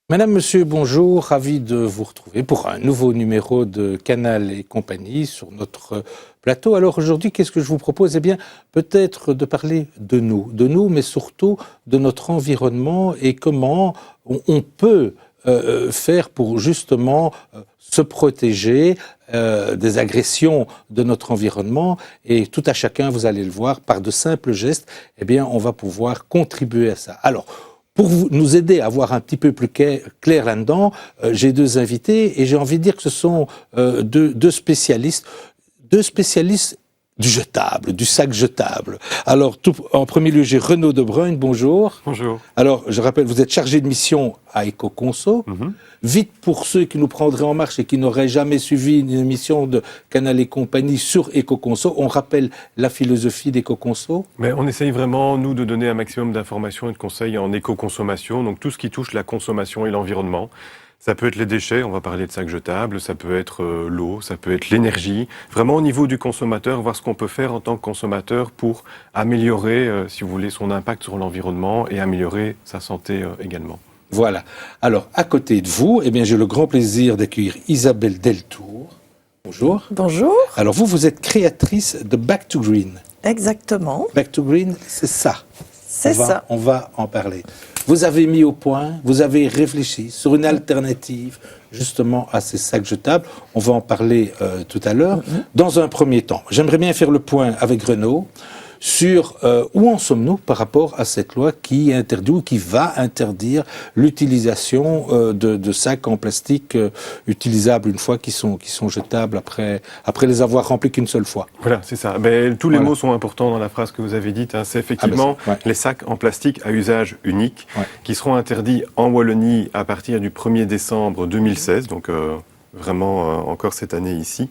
Madame, Monsieur, bonjour, ravi de vous retrouver pour un nouveau numéro de Canal et compagnie sur notre plateau. Alors aujourd'hui, qu'est-ce que je vous propose? Eh bien, peut-être de parler de nous, mais surtout de notre environnement et comment on peut faire pour justement se protéger des agressions de notre environnement. Et tout à chacun, vous allez le voir, par de simples gestes, eh bien, on va pouvoir contribuer à ça. Alors, pour nous aider à voir un petit peu plus clair là-dedans, j'ai deux invités et j'ai envie de dire que ce sont deux spécialistes du jetable, du sac jetable. Alors, en premier lieu, j'ai Renaud De Bruyne, bonjour. Bonjour. Alors, je rappelle, vous êtes chargé de mission à Ecoconso. Vite, pour ceux qui nous prendraient en marche et qui n'auraient jamais suivi une émission de Canal et compagnie sur Ecoconso, on rappelle la philosophie d'Ecoconso. Mais on essaye vraiment, nous, de donner un maximum d'informations et de conseils en éco-consommation, donc tout ce qui touche la consommation et l'environnement. Ça peut être les déchets, on va parler de sacs jetables, ça peut être l'eau, ça peut être l'énergie. Vraiment au niveau du consommateur, voir ce qu'on peut faire en tant que consommateur pour améliorer, si vous voulez, son impact sur l'environnement et améliorer sa santé également. Voilà. Alors, à côté de vous, eh bien, j'ai le grand plaisir d'accueillir Isabelle Deltour. Bonjour. Bonjour. Alors, vous êtes créatrice de Back to Green. Exactement. Back to Green, c'est ça. C'est ça. On va en parler. Vous avez mis au point, vous avez réfléchi sur une alternative justement à ces sacs jetables. On va en parler tout à l'heure. Dans un premier temps, j'aimerais bien faire le point avec Renaud sur où en sommes-nous par rapport à cette loi qui interdit ou qui va interdire l'utilisation de sacs en plastique utilisables une fois qui sont jetables après les avoir remplis qu'une seule fois. Voilà, c'est ça. Ben, tous les mots sont importants dans la phrase que vous avez dite. Hein. C'est effectivement les sacs en plastique à usage unique qui seront interdits en Wallonie à partir du 1er décembre 2016. Donc vraiment encore cette année ici.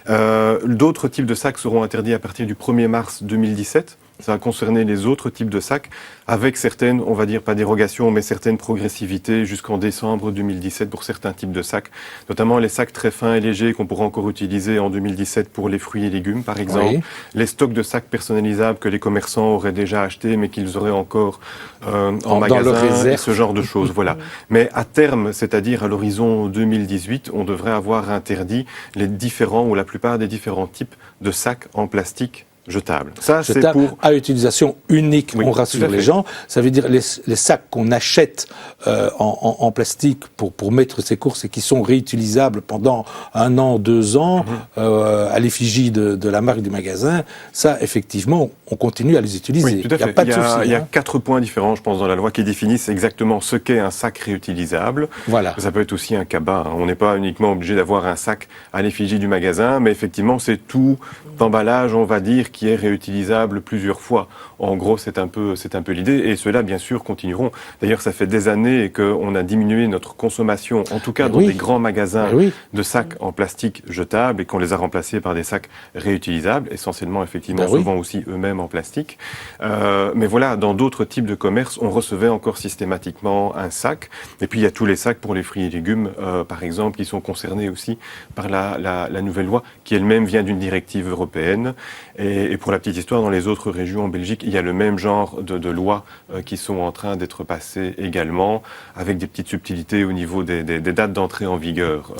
D'autres types de sacs seront interdits à partir du 1er mars 2017. Ça va concerner les autres types de sacs, avec certaines, on va dire pas dérogations, mais certaines progressivités jusqu'en décembre 2017 pour certains types de sacs, notamment les sacs très fins et légers qu'on pourra encore utiliser en 2017 pour les fruits et légumes, par exemple. Les stocks de sacs personnalisables que les commerçants auraient déjà achetés, mais qu'ils auraient encore en magasin, et ce genre de choses. Voilà. Mais à terme, c'est-à-dire à l'horizon 2018, on devrait avoir interdit les différents ou la plupart des différents types de sacs en plastique jetables. Ça, c'est pour à utilisation unique. On rassure les gens. Ça veut dire les sacs qu'on achète en plastique pour mettre ses courses et qui sont réutilisables pendant 1 an, 2 ans à l'effigie de la marque du magasin. Ça, effectivement, on continue à les utiliser. Oui, tout à fait. Il n'y a pas de souci. Il y a 4 points différents, je pense, dans la loi qui définissent exactement ce qu'est un sac réutilisable. Voilà. Ça peut être aussi un cabas. On n'est pas uniquement obligé d'avoir un sac à l'effigie du magasin, mais effectivement, c'est tout l'emballage, on va dire, qui est réutilisable plusieurs fois. En gros, c'est un peu l'idée. Et ceux-là, bien sûr, continueront. D'ailleurs, ça fait des années qu'on a diminué notre consommation, en tout cas dans des grands magasins de sacs en plastique jetables et qu'on les a remplacés par des sacs réutilisables, essentiellement, effectivement, souvent aussi eux-mêmes en plastique. Mais voilà, dans d'autres types de commerces, on recevait encore systématiquement un sac. Et puis, il y a tous les sacs pour les fruits et légumes, par exemple, qui sont concernés aussi par la nouvelle loi, qui elle-même vient d'une directive européenne. Et pour la petite histoire, dans les autres régions en Belgique, il y a le même genre de lois qui sont en train d'être passées également, avec des petites subtilités au niveau des dates d'entrée en vigueur.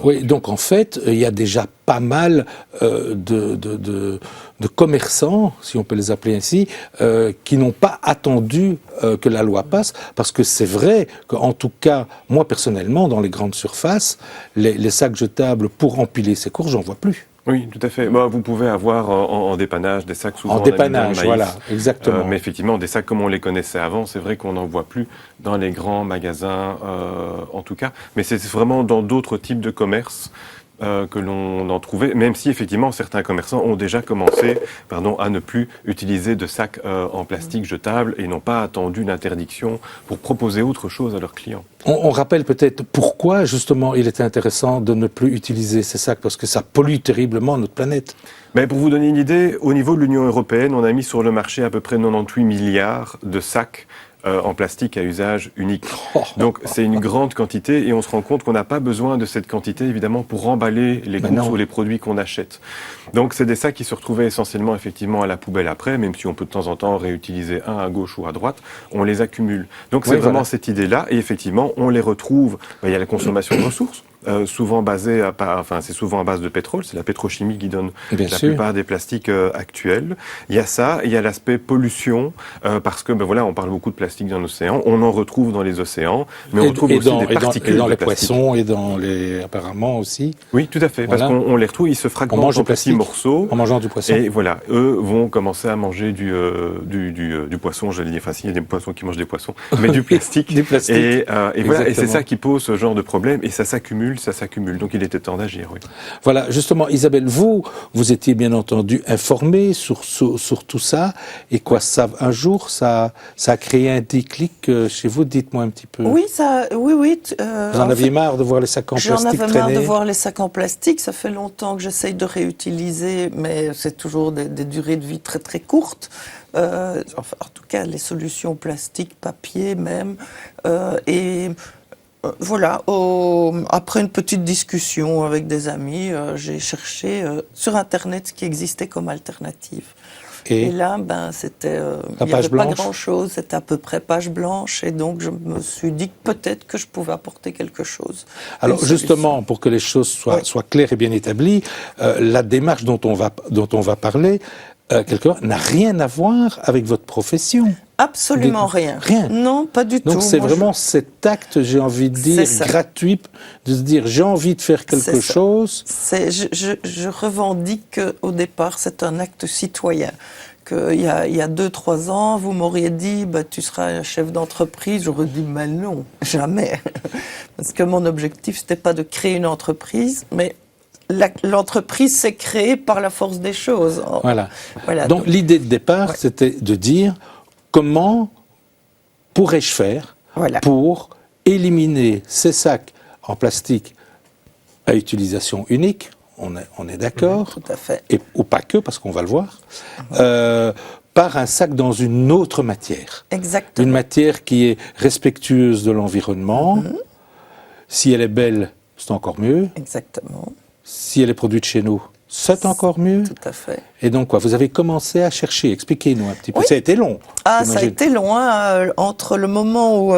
Oui, donc en fait, il y a déjà pas mal de commerçants, si on peut les appeler ainsi, qui n'ont pas attendu que la loi passe, parce que c'est vrai qu'en tout cas, moi personnellement, dans les grandes surfaces, les sacs jetables pour empiler ses courses, j'en vois plus. Oui, tout à fait. Bah, vous pouvez avoir en dépannage des sacs souvent en dépannage, voilà, exactement. Mais effectivement, des sacs comme on les connaissait avant, c'est vrai qu'on n'en voit plus dans les grands magasins, en tout cas. Mais c'est vraiment dans d'autres types de commerces que l'on en trouvait, même si effectivement certains commerçants ont déjà commencé à ne plus utiliser de sacs en plastique jetables et n'ont pas attendu l'interdiction pour proposer autre chose à leurs clients. On rappelle peut-être pourquoi justement il était intéressant de ne plus utiliser ces sacs, parce que ça pollue terriblement notre planète. Mais pour vous donner une idée, au niveau de l'Union européenne, on a mis sur le marché à peu près 98 milliards de sacs en plastique à usage unique. Donc c'est une grande quantité et on se rend compte qu'on n'a pas besoin de cette quantité évidemment pour emballer les courses ou les produits qu'on achète. Donc c'est des sacs qui se retrouvaient essentiellement effectivement à la poubelle après, même si on peut de temps en temps réutiliser un à gauche ou à droite, on les accumule. Donc c'est vraiment cette idée-là et effectivement on les retrouve. Il y a la consommation de ressources. Souvent basée c'est souvent à base de pétrole, c'est la pétrochimie qui donne plupart des plastiques actuels. Il y a ça, il y a l'aspect pollution, parce que on parle beaucoup de plastique dans l'océan, on en retrouve dans les océans, mais on retrouve aussi des particules dans les de plastique. Poissons et dans les apparemment aussi. Oui, tout à fait, parce qu'on les retrouve, ils se fragmentent en petits morceaux. En mangeant du poisson. Et voilà, eux vont commencer à manger du poisson, j'allais dire, il y a des poissons qui mangent des poissons, mais du plastique. Du plastique. Et voilà, et c'est ça qui pose ce genre de problème, et ça s'accumule. Donc il était temps d'agir, oui. Voilà, justement, Isabelle, vous étiez bien entendu informée sur tout ça, et quoi, ça, un jour, ça a créé un déclic chez vous, dites-moi un petit peu. Oui, oui. Vous en aviez marre de voir les sacs en plastique traîner? J'en avais marre de voir les sacs en plastique, ça fait longtemps que j'essaye de réutiliser, mais c'est toujours des durées de vie très très courtes. En tout cas, les solutions plastiques, papier même, voilà, après une petite discussion avec des amis, j'ai cherché sur Internet ce qui existait comme alternative. Et là, c'était, il n'y avait pas grand-chose, c'était à peu près page blanche, et donc je me suis dit que peut-être que je pouvais apporter quelque chose. Alors justement, pour que les choses soient claires et bien établies, la démarche dont on va parler, quelque part, n'a rien à voir avec votre profession. Absolument rien. Rien. Non, pas du tout. Donc c'est vraiment cet acte, j'ai envie de dire, gratuit, de se dire j'ai envie de faire quelque chose. Je revendique qu'au départ, c'est un acte citoyen. Qu'il y a 2-3 ans, vous m'auriez dit tu seras un chef d'entreprise, j'aurais dit mais non, jamais. Parce que mon objectif, c'était pas de créer une entreprise, mais l'entreprise s'est créée par la force des choses. Voilà. Donc l'idée de départ, c'était de dire comment pourrais-je faire pour éliminer ces sacs en plastique à utilisation unique, on est d'accord, tout à fait. Ou pas que, parce qu'on va le voir, par un sac dans une autre matière. Exactement. Une matière qui est respectueuse de l'environnement. Si elle est belle, c'est encore mieux. Exactement. Si elle est produite chez nous, c'est encore mieux. Tout à fait. Et donc quoi, vous avez commencé à chercher, expliquez-nous un petit peu. Ça a été long. Ça a été long, entre le moment où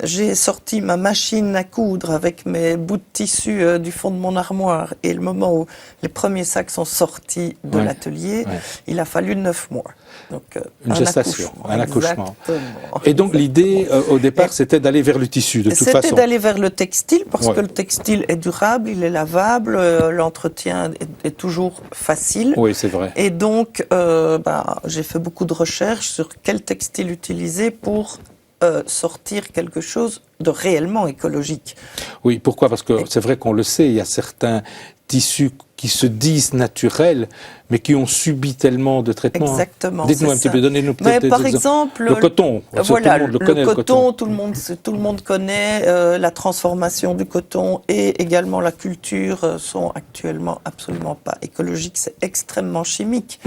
j'ai sorti ma machine à coudre avec mes bouts de tissu du fond de mon armoire et le moment où les premiers sacs sont sortis de l'atelier, il a fallu 9 mois. Donc, une gestation, un accouchement. Exactement. Et donc l'idée au départ, c'était d'aller vers le tissu, de toute façon. C'était d'aller vers le textile, parce que le textile est durable, il est lavable, l'entretien est toujours facile. Oui, c'est vrai. Et donc, j'ai fait beaucoup de recherches sur quel textile utiliser pour sortir quelque chose de réellement écologique. Oui, pourquoi? Parce que c'est vrai qu'on le sait, il y a certains tissus qui se disent naturels, mais qui ont subi tellement de traitements. Exactement. Dites-nous un petit peu, donnez-nous peut-être des par exemples. exemple, le coton. Voilà, tout le coton, tout le monde connaît. La transformation du coton et également la culture sont actuellement absolument pas écologiques. C'est extrêmement chimique.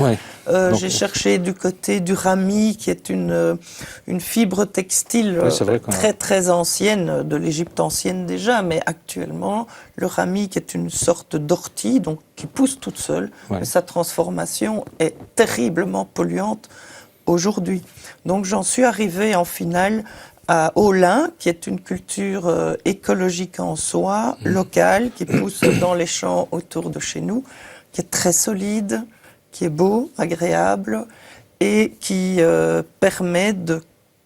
J'ai cherché du côté du rami, qui est une fibre textile très très ancienne, de l'Égypte ancienne déjà, mais actuellement, le rami, qui est une sorte d'ortie, donc qui pousse toute seule, mais sa transformation est terriblement polluante aujourd'hui. Donc j'en suis arrivée en finale au lin, qui est une culture écologique en soi, locale, qui pousse dans les champs autour de chez nous, qui est très solide, qui est beau, agréable, et qui permet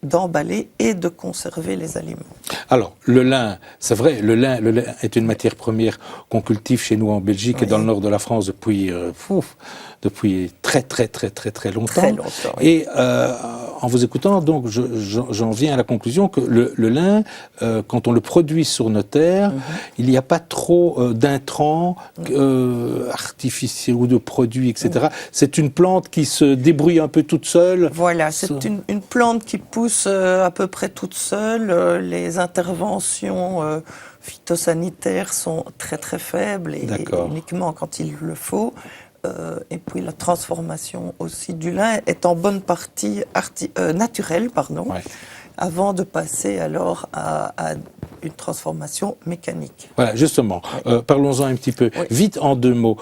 d'emballer et de conserver les aliments. Alors, le lin, c'est vrai, le lin est une matière première qu'on cultive chez nous en Belgique et dans le nord de la France depuis très très très très très longtemps. Très longtemps. Et en vous écoutant, donc, j'en viens à la conclusion que le lin, quand on le produit sur nos terres, il n'y a pas trop d'intrants artificiels ou de produits, etc. C'est une plante qui se débrouille un peu toute seule. Voilà, c'est une plante qui pousse à peu près toute seule. Les interventions phytosanitaires sont très très faibles et uniquement quand il le faut. Et puis la transformation aussi du lin est en bonne partie naturelle, avant de passer alors à une transformation mécanique. Voilà, justement, parlons-en un petit peu. Vite en 2 mots,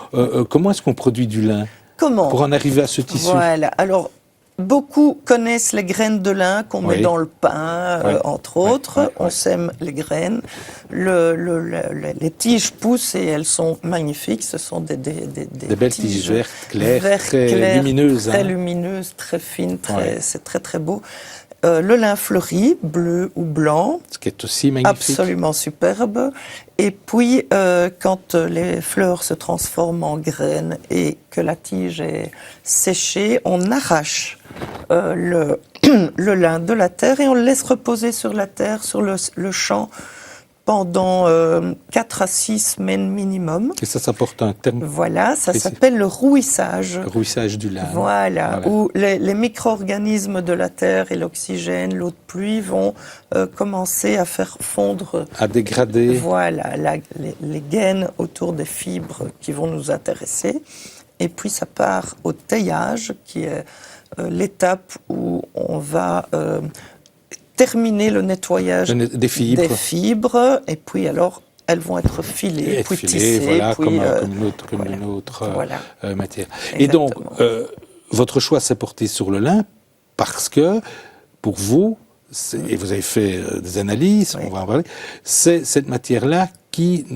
comment est-ce qu'on produit du lin? Comment? Pour en arriver à ce tissu. Voilà, alors beaucoup connaissent les graines de lin qu'on met dans le pain, entre autres. On sème les graines. Les tiges poussent et elles sont magnifiques. Ce sont des belles tiges vertes, claires, très lumineuses. Très lumineuses, très fines, c'est très très beau. Le lin fleuri, bleu ou blanc. Ce qui est aussi magnifique. Absolument superbe. Et puis, quand les fleurs se transforment en graines et que la tige est séchée, on arrache le lin de la terre et on le laisse reposer sur la terre, sur le champ, pendant 4 à 6 semaines minimum. Et ça porte un terme. Voilà, ça s'appelle le rouissage. Le rouissage du lin. Voilà, où les micro-organismes de la terre et l'oxygène, l'eau de pluie vont commencer à faire fondre... À dégrader. Voilà, les gaines autour des fibres qui vont nous intéresser. Et puis ça part au taillage, qui est l'étape où on va... terminer le nettoyage des fibres, et puis alors elles vont être filées, puis tissées, voilà, puis, comme une autre matière. Et donc, votre choix s'est porté sur le lin parce que, pour vous, et vous avez fait des analyses, on va en parler, c'est cette matière-là qui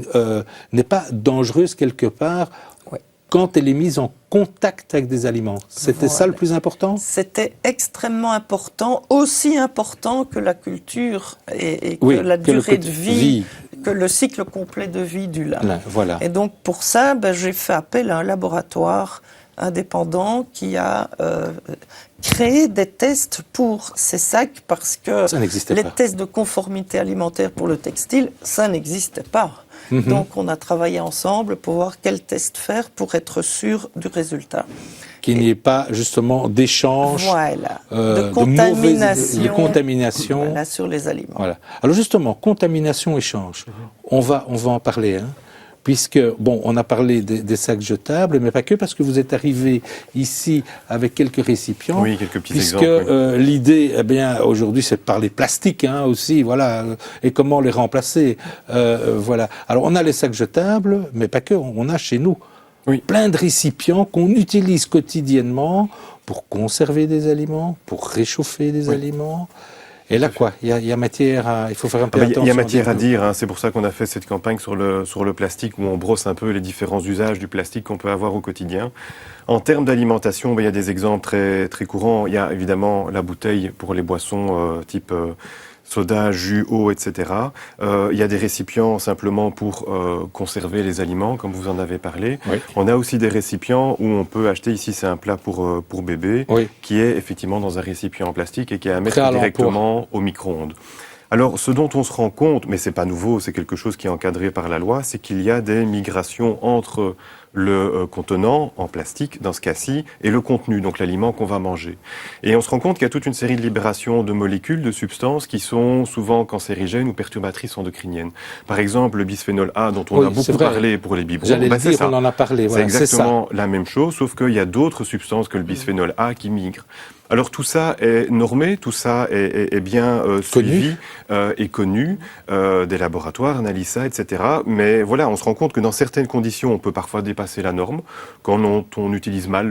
n'est pas dangereuse quelque part quand elle est mise en contact avec des aliments. C'était ça le plus important? C'était extrêmement important, aussi important que la culture et que la durée de vie, que le cycle complet de vie du lin. Voilà. Et donc pour ça, j'ai fait appel à un laboratoire indépendant qui a créé des tests pour ces sacs parce que les tests de conformité alimentaire pour le textile, ça n'existait pas. Donc on a travaillé ensemble pour voir quel test faire pour être sûr du résultat. Qu'il n'y ait pas justement d'échange, de contamination sur les aliments. Voilà. Alors justement, contamination, échange, on va en parler, puisque, bon, on a parlé des sacs jetables, mais pas que, parce que vous êtes arrivé ici avec quelques récipients. Oui, quelques petits exemples. Puisque l'idée, aujourd'hui, c'est de parler plastique, aussi, voilà, et comment les remplacer, voilà. Alors, on a les sacs jetables, mais pas que, on a chez nous plein de récipients qu'on utilise quotidiennement pour conserver des aliments, pour réchauffer des aliments. Et là, il y a matière il faut faire un peu attention. Il y a matière à dire, c'est pour ça qu'on a fait cette campagne sur le plastique, où on brosse un peu les différents usages du plastique qu'on peut avoir au quotidien. En termes d'alimentation, il y a des exemples très, très courants. Il y a évidemment la bouteille pour les boissons type soda, jus, eau, etc. Il y a des récipients simplement pour conserver les aliments, comme vous en avez parlé. On a aussi des récipients où on peut acheter, ici c'est un plat pour bébé, qui est effectivement dans un récipient en plastique et qui est à mettre directement au micro-ondes. Alors, ce dont on se rend compte, mais c'est pas nouveau, c'est quelque chose qui est encadré par la loi, c'est qu'il y a des migrations entre le contenant en plastique, dans ce cas-ci, et le contenu, donc l'aliment qu'on va manger. Et on se rend compte qu'il y a toute une série de libérations de molécules, de substances qui sont souvent cancérigènes ou perturbatrices endocriniennes. Par exemple, le bisphénol A, dont on a beaucoup parlé pour les biberons. J'allais le dire, on en a parlé. Voilà, c'est exactement la même chose, sauf qu'il y a d'autres substances que le bisphénol A qui migrent. Alors tout ça est normé, tout ça est bien suivi et connu des laboratoires, Analisa, etc. Mais voilà, on se rend compte que dans certaines conditions, on peut parfois dépasser la norme quand on utilise mal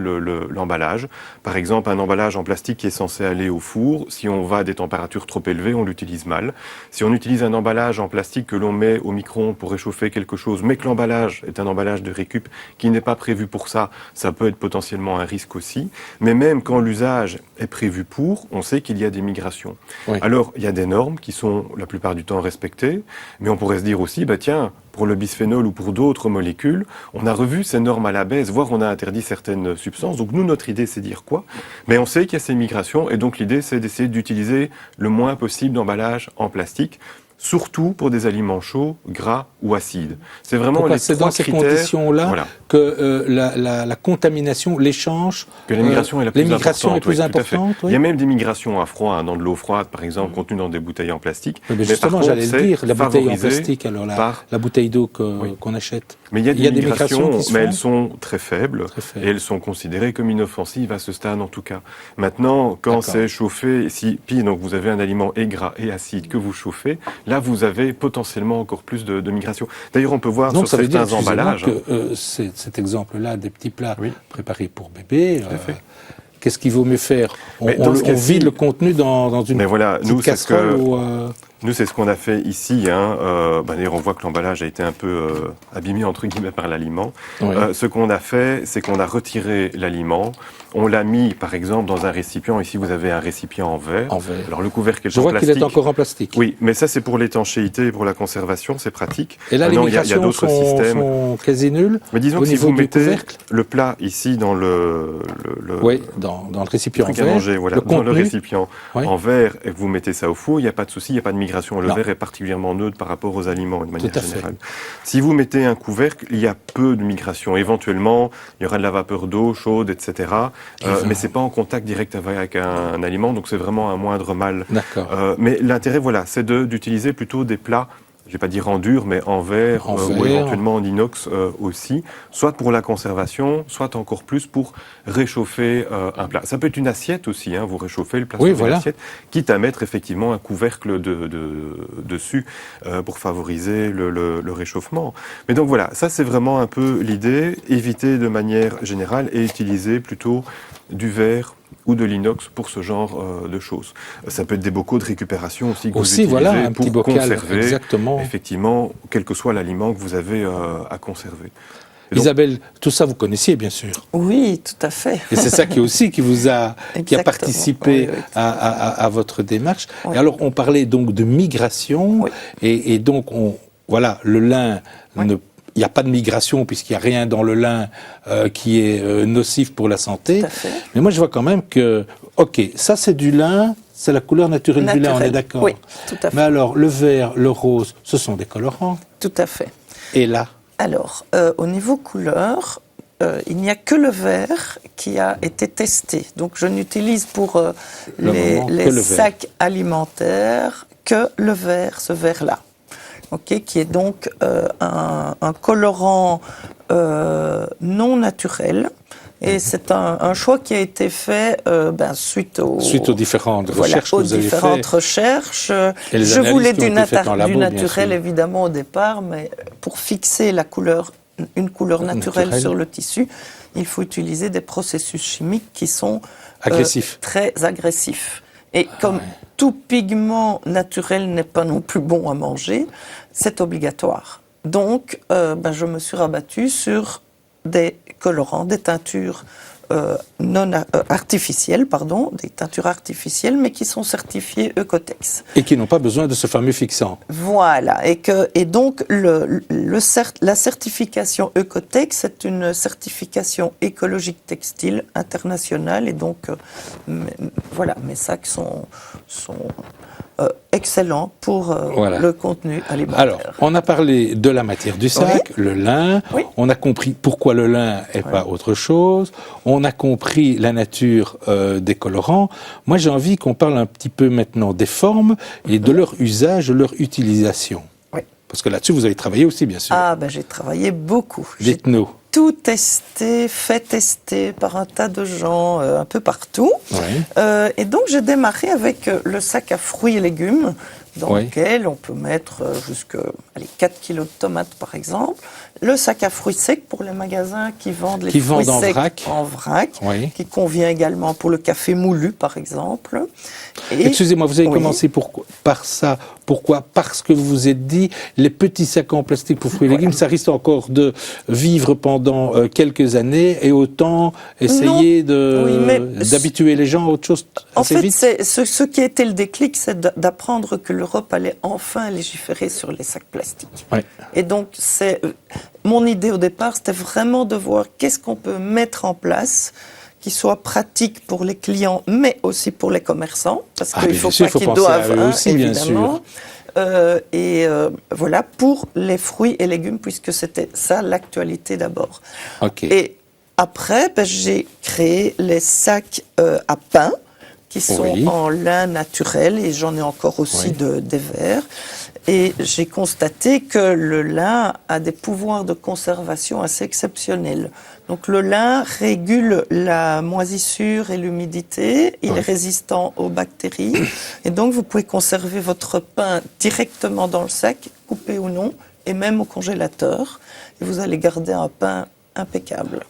l'emballage. Par exemple, un emballage en plastique qui est censé aller au four, si on va à des températures trop élevées, on l'utilise mal. Si on utilise un emballage en plastique que l'on met au micro-ondes pour réchauffer quelque chose, mais que l'emballage est un emballage de récup qui n'est pas prévu pour ça, ça peut être potentiellement un risque aussi. Mais même quand l'usage est prévu pour, on sait qu'il y a des migrations. Alors, il y a des normes qui sont la plupart du temps respectées, mais on pourrait se dire aussi, tiens, pour le bisphénol ou pour d'autres molécules, on a revu ces normes à la baisse, voire on a interdit certaines substances. Donc nous, notre idée, c'est dire quoi? Mais on sait qu'il y a ces migrations, et donc l'idée, c'est d'essayer d'utiliser le moins possible d'emballage en plastique, surtout pour des aliments chauds, gras ou acides. C'est vraiment pourquoi les trois c'est critères. dans ces conditions-là voilà. que la contamination, l'échange, que l'émigration est la plus importante. Tout à fait. Oui. Il y a même des migrations à froid, dans de l'eau froide, par exemple, contenue dans des bouteilles en plastique. Mais justement, j'allais le dire, la bouteille en plastique, alors la bouteille d'eau qu'on achète. Mais il y a des migrations, mais elles sont très faibles, et elles sont considérées comme inoffensives à ce stade en tout cas. Maintenant, quand c'est chauffé, donc vous avez un aliment et gras et acide que vous chauffez, là vous avez potentiellement encore plus de migration. D'ailleurs, on peut voir sur certains emballages. Que cet exemple-là, des petits plats préparés pour bébé, qu'est-ce qu'il vaut mieux faire? On vide le contenu dans une petite casserole Nous, c'est ce qu'on a fait ici. D'ailleurs, on voit que l'emballage a été un peu abîmé, entre guillemets, par l'aliment. Oui. Ce qu'on a fait, c'est qu'on a retiré l'aliment. On l'a mis, par exemple, dans un récipient. Ici, vous avez un récipient en verre. Alors, le couvercle est en plastique. Je vois qu'il est encore en plastique. Oui, mais ça, c'est pour l'étanchéité et pour la conservation. C'est pratique. Et là, les migrations sont quasi nulles. Mais disons que si vous mettez le plat ici dans le récipient en verre, dans le récipient en verre, et que vous mettez ça au four, il n'y a pas de souci, il n'y a pas de migration. Le verre est particulièrement neutre par rapport aux aliments, de manière générale. Si vous mettez un couvercle, il y a peu de migration. Éventuellement, il y aura de la vapeur d'eau chaude, etc. Mais c'est pas en contact direct avec un aliment, donc c'est vraiment un moindre mal. Mais l'intérêt, c'est d'utiliser plutôt des plats, je vais pas dire en dur, mais en verre, ou éventuellement en inox aussi, soit pour la conservation, soit encore plus pour réchauffer un plat. Ça peut être une assiette aussi, vous réchauffez le plat sur une assiette, quitte à mettre effectivement un couvercle dessus pour favoriser le réchauffement. Mais donc voilà, ça c'est vraiment un peu l'idée, éviter de manière générale et utiliser plutôt du verre ou de l'inox pour ce genre de choses. Ça peut être des bocaux de récupération aussi que vous utilisez pour conserver, effectivement, quel que soit l'aliment que vous avez à conserver. Donc, Isabelle, tout ça vous connaissiez bien sûr. Oui, tout à fait. Et c'est ça qui a participé à votre démarche. Oui. Et alors on parlait donc de migration et donc le lin il n'y a pas de migration puisqu'il n'y a rien dans le lin qui est nocif pour la santé. Tout à fait. Mais moi, je vois quand même que, ça c'est du lin, c'est la couleur naturelle du lin, on est d'accord. Oui, tout à fait. Mais alors, le vert, le rose, ce sont des colorants. Tout à fait. Et là? Alors, au niveau couleur, il n'y a que le vert qui a été testé. Donc, je n'utilise pour les sacs alimentaires que le vert, ce vert-là. Qui est donc un colorant non naturel. Et c'est un choix qui a été fait suite aux différentes recherches que vous avez faites. Je voulais du naturel, évidemment, au départ, mais pour fixer une couleur naturelle sur le tissu, il faut utiliser des processus chimiques qui sont très agressifs. Et comme tout pigment naturel n'est pas non plus bon à manger, c'est obligatoire. Donc, je me suis rabattue sur des colorants, des teintures artificielles, des teintures artificielles, mais qui sont certifiées Ecotex. Et qui n'ont pas besoin de ce fameux fixant. Voilà. Et donc, la certification Ecotex, c'est une certification écologique textile internationale. Et donc, mes sacs sont excellent pour le contenu alimentaire. Alors, on a parlé de la matière du sac, le lin, on a compris pourquoi le lin et pas autre chose, on a compris la nature des colorants. Moi, j'ai envie qu'on parle un petit peu maintenant des formes et de leur usage, de leur utilisation. Oui. Parce que là-dessus, vous avez travaillé aussi, bien sûr. J'ai travaillé beaucoup. Dites-nous. Tout testé, fait tester par un tas de gens un peu partout. Et donc, j'ai démarré avec le sac à fruits et légumes, dans lequel on peut mettre jusqu'à 4 kilos de tomates, par exemple. Le sac à fruits secs pour les magasins qui vendent les fruits secs en vrac, qui convient également pour le café moulu, par exemple. Excusez-moi, vous avez commencé par ça Pourquoi? Parce que vous vous êtes dit, les petits sacs en plastique pour fruits et légumes, ça risque encore de vivre pendant quelques années et autant essayer d'habituer les gens à autre chose assez vite. En fait, ce qui a été le déclic, c'est d'apprendre que l'Europe allait enfin légiférer sur les sacs plastiques. Ouais. Et donc, mon idée au départ, c'était vraiment de voir qu'est-ce qu'on peut mettre en place qui soit pratique pour les clients, mais aussi pour les commerçants, parce qu'il ne faut pas qu'ils doivent, aussi, évidemment. Voilà, pour les fruits et légumes, puisque c'était ça l'actualité d'abord. Okay. Et après, j'ai créé les sacs à pain, qui sont en lin naturel, et j'en ai encore aussi des verres. Et j'ai constaté que le lin a des pouvoirs de conservation assez exceptionnels. Donc le lin régule la moisissure et l'humidité, il est résistant aux bactéries, et donc vous pouvez conserver votre pain directement dans le sac, coupé ou non, et même au congélateur, et vous allez garder un pain impeccable.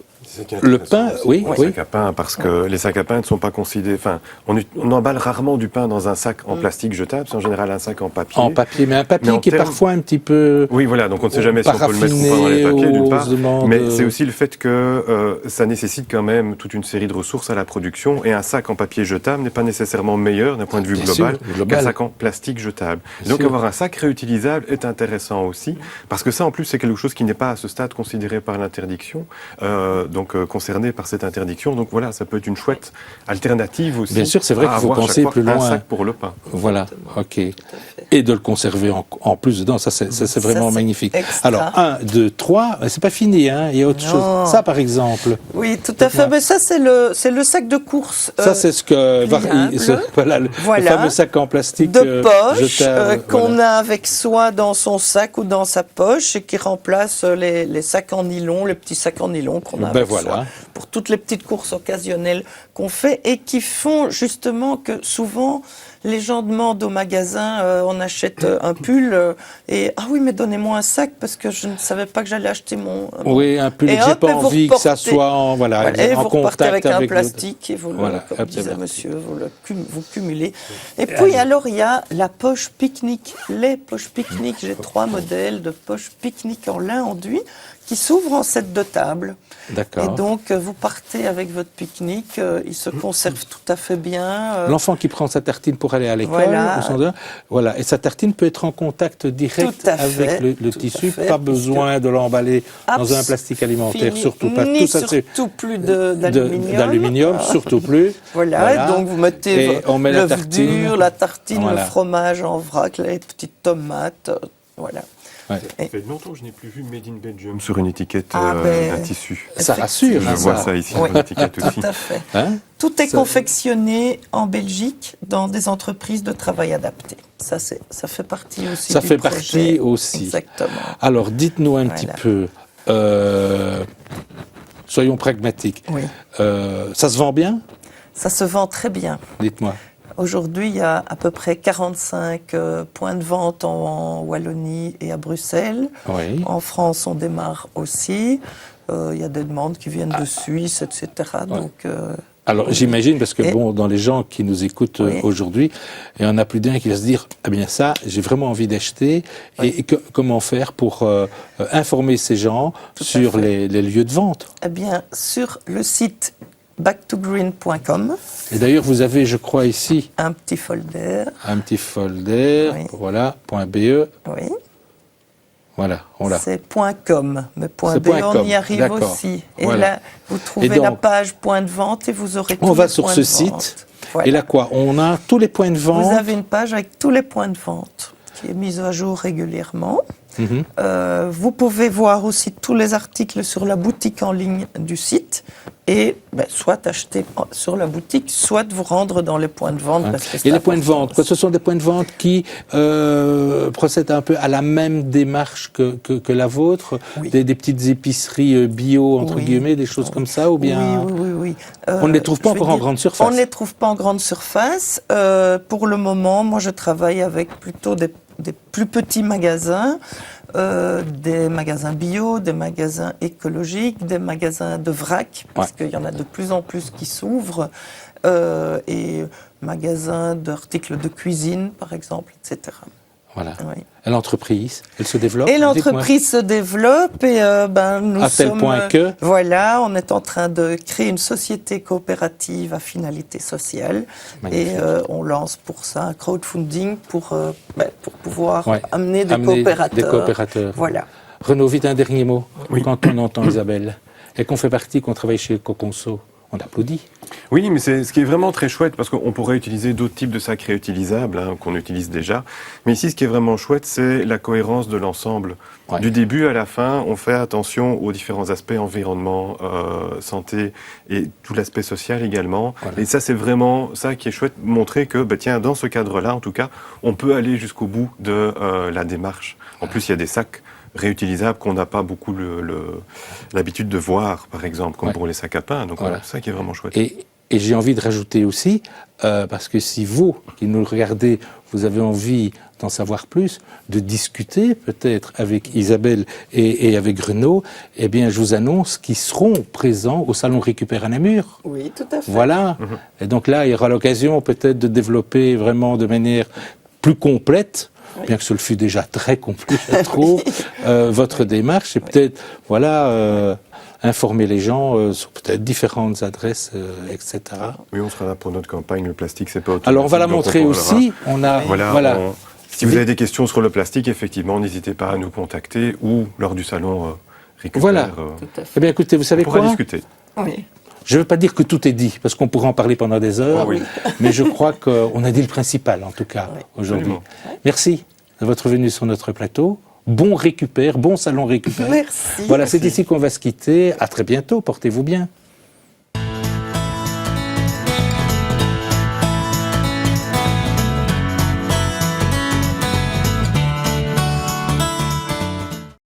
Le pain, les sacs à pain, parce que les sacs à pain ne sont pas considérés. Enfin, on emballe rarement du pain dans un sac en plastique jetable. C'est en général un sac en papier. En papier, mais un papier qui est parfois un petit peu. Oui, voilà. Donc on ne sait jamais si on peut le mettre ou pas dans les papiers, d'une part. Mais c'est aussi le fait que ça nécessite quand même toute une série de ressources à la production. Et un sac en papier jetable n'est pas nécessairement meilleur d'un point de vue global qu'un sac en plastique jetable. Donc avoir un sac réutilisable est intéressant aussi, parce que ça, en plus, c'est quelque chose qui n'est pas à ce stade considéré par l'interdiction. Donc concernés par cette interdiction. Donc voilà, ça peut être une chouette alternative aussi. Bien sûr, c'est vrai qu'il faut penser plus loin. Un sac pour le pain. Voilà, ok. Et de le conserver en plus dedans, ça c'est vraiment magnifique. Extra. Alors, 1, 2, 3, c'est pas fini, hein, il y a autre chose. Ça, par exemple. Oui, tout à fait. Mais ça, c'est le sac de course. Ça, c'est ce que... le fameux sac en plastique de poche qu'on a avec soi dans son sac ou dans sa poche et qui remplace les sacs en nylon, les petits sacs en nylon qu'on a avec soi, pour toutes les petites courses occasionnelles qu'on fait et qui font justement que souvent les gens demandent au magasin, on achète un pull et ah oui mais donnez-moi un sac parce que je ne savais pas que j'allais acheter mon oui un pull et j'ai pas envie que ça soit en et en vous repartez contact avec un plastique et vous comme disait monsieur vous cumulez et puis alors il y a la poche pique-nique, les poches pique-nique, j'ai 3 modèles de poches pique-nique en lin enduit qui s'ouvrent en set de table. D'accord. Et donc, vous partez avec votre pique-nique, il se conserve tout à fait bien. L'enfant qui prend sa tartine pour aller à l'école, voilà. Et sa tartine peut être en contact direct avec le tissu, pas besoin de l'emballer dans un plastique alimentaire, surtout pas. Ni surtout plus d'aluminium. Surtout plus. Voilà, et donc vous mettez l'œuf dur, la tartine, le fromage en vrac, les petites tomates, voilà. Ouais. Ça fait longtemps que je n'ai plus vu Made in Belgium sur une étiquette d'un tissu. Ça rassure. Je vois ça ici sur l'étiquette aussi. Tout à fait. Tout est confectionné en Belgique dans des entreprises de travail adapté. Ça fait partie aussi ça du fait projet. Partie aussi. Exactement. Alors, dites-nous un petit peu, soyons pragmatiques. Oui. Ça se vend bien? Ça se vend très bien. Dites-moi. Aujourd'hui, il y a à peu près 45 points de vente en Wallonie et à Bruxelles. Oui. En France, on démarre aussi. Il y a des demandes qui viennent de Suisse, etc. Donc, alors, j'imagine, parce que dans les gens qui nous écoutent aujourd'hui, il y en a plus d'un qui va se dire, ah bien ça, j'ai vraiment envie d'acheter. Et comment faire pour informer ces gens sur les lieux de vente? Eh bien, sur le site backtogreen.com. Et d'ailleurs, vous avez, je crois, ici... un petit folder. Voilà, .be. Oui. Voilà, on l'a. C'est .com, mais .be, on y arrive aussi. Et là, vous trouvez la page point de vente et vous aurez tous les points de vente. On va sur ce site, et là quoi? On a tous les points de vente. Vous avez une page avec tous les points de vente qui est mise à jour régulièrement. Vous pouvez voir aussi tous les articles sur la boutique en ligne du site et soit acheter sur la boutique, soit vous rendre dans les points de vente. Parce que et les points de vente, ce sont des points de vente qui procèdent un peu à la même démarche que la vôtre, des petites épiceries bio, entre guillemets, des choses comme ça, ou bien... Oui. On ne les trouve pas encore en grande surface. On ne les trouve pas en grande surface. Pour le moment, moi je travaille avec plutôt des plus petits magasins, des magasins bio, des magasins écologiques, des magasins de vrac, parce qu'il y en a de plus en plus qui s'ouvrent, et magasins d'articles de cuisine, par exemple, etc. Voilà. Oui. Et l'entreprise, elle se développe? Et l'entreprise se développe et nous à tel point que... Voilà, on est en train de créer une société coopérative à finalité sociale. Magnifique. Et on lance pour ça un crowdfunding pour pouvoir amener des coopérateurs. Voilà. Renaud, vite un dernier mot. Oui. Quand on entend Isabelle et qu'on fait partie, qu'on travaille chez Coconso, on applaudit. Oui, mais c'est ce qui est vraiment très chouette, parce qu'on pourrait utiliser d'autres types de sacs réutilisables qu'on utilise déjà. Mais ici, ce qui est vraiment chouette, c'est la cohérence de l'ensemble. Du début à la fin, on fait attention aux différents aspects environnement, santé et tout l'aspect social également. Voilà. Et ça, c'est vraiment ça qui est chouette, montrer que, tiens, dans ce cadre-là, en tout cas, on peut aller jusqu'au bout de la démarche. En plus, il y a des sacs réutilisables qu'on n'a pas beaucoup l'habitude de voir, par exemple, comme pour les sacs à pain. Donc voilà, c'est ça qui est vraiment chouette. Et j'ai envie de rajouter aussi, parce que si vous, qui nous regardez, vous avez envie d'en savoir plus, de discuter peut-être avec Isabelle et avec Renaud, eh bien, je vous annonce qu'ils seront présents au Salon Récupère à Namur. Oui, tout à fait. Voilà. Et donc là, il y aura l'occasion peut-être de développer vraiment de manière plus complète, bien que ce le fût déjà très complet, je trouve, votre démarche, et peut-être, informer les gens sur peut-être différentes adresses, etc. Oui, on sera là pour notre campagne, le plastique, c'est pas automatique. Alors, on va la montrer aussi. Si vous avez des questions sur le plastique, effectivement, n'hésitez pas à nous contacter ou lors du salon Récupère. Voilà. Eh bien, écoutez, vous savez quoi ? On pourra discuter. Oui. Je ne veux pas dire que tout est dit, parce qu'on pourrait en parler pendant des heures, mais je crois qu'on a dit le principal, en tout cas, aujourd'hui. Merci de votre venue sur notre plateau. Bon salon Récupère. Merci. Voilà, c'est ici qu'on va se quitter. À très bientôt, portez-vous bien.